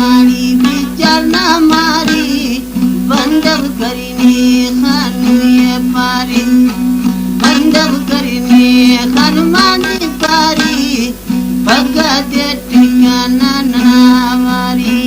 मारी विचार ना मारी बंदव करीने खानु ये पारी बंदव करीने खानमानी पारी भगा दे ठिकाना ना मारी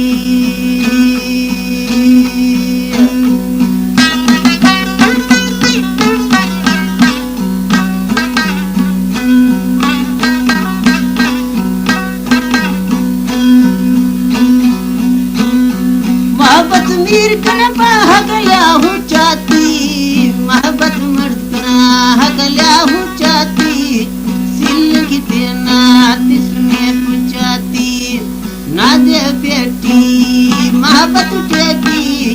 मोहब्बत मीर कना हगल्या हूँ चाहती मोहब्बत मर्द कना हगल्या हूँ चाहती सिल की देना तिसमें पुचाती ना दे बेटी मोहब्बत टेकी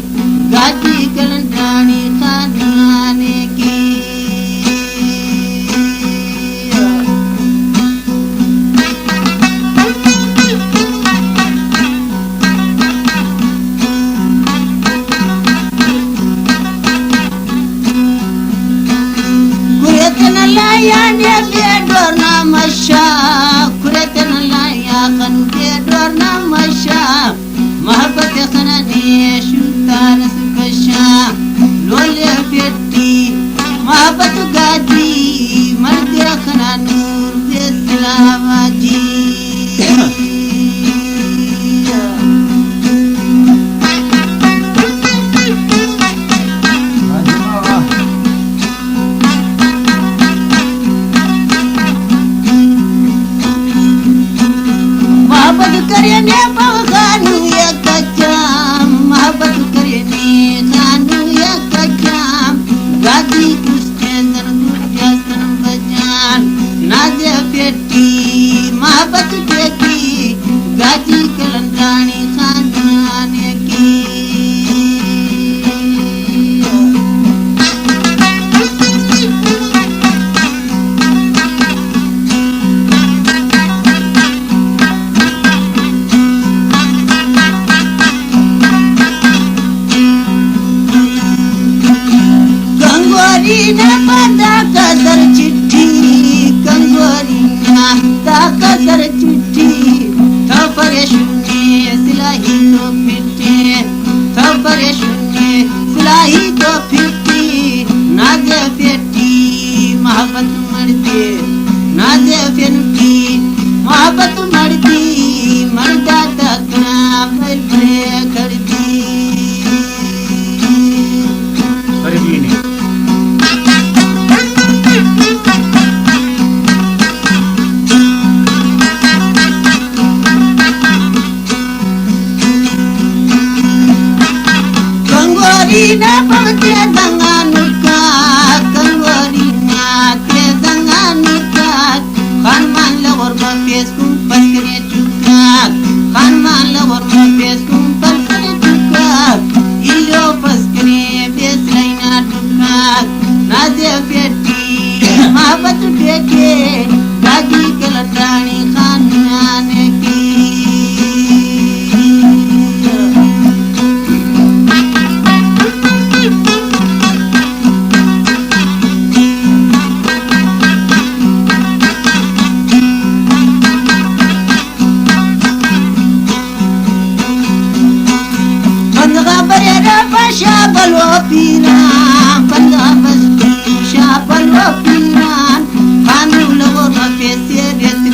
गाजी गलंडानी खाने की लाया ने बेडोर ना मशा कुरेतन लाया खन बेडोर ना मशा मोहब्बत खना ने शुतार सकशा लोले बेटी मोहब्बत गाजी मर्द खना नूर बेसलावाजी मोहब्बत करने खानु या कच्चाम मोहब्बत करने खानु या कच्चाम गाजी कुस्ते दर्द सन बजान ना दे बेटी मोहब्बत टेकी गाजी कलंदानी खाने की गंगोरीना बांधा कदर चिट्ठी गंगोरीना दा कदर चिट्ठी थपरे शून्य सिलाही तो फिटे थपरे शून्य सिलाही तो फिटी ना दे बेटी मोहब्बत मरती ना दे बेटी मोहब्बत मरती मर्दा तकना फिर करती कंगोरीना पवते दंगानुका कंगोरीना ते दंगानुका खानमान लवर बपेस कुम पसरे चुका खानमान लवर बपेस कुम पसरे चुका इलो पसरे बेस लाइना चुका ना दे बेटी मोहब्बत टेके गाजी कलंडानी खाने की शाबलो पीना बंदा बस्ती शाबलो पीना खानू लगो रफे से रेत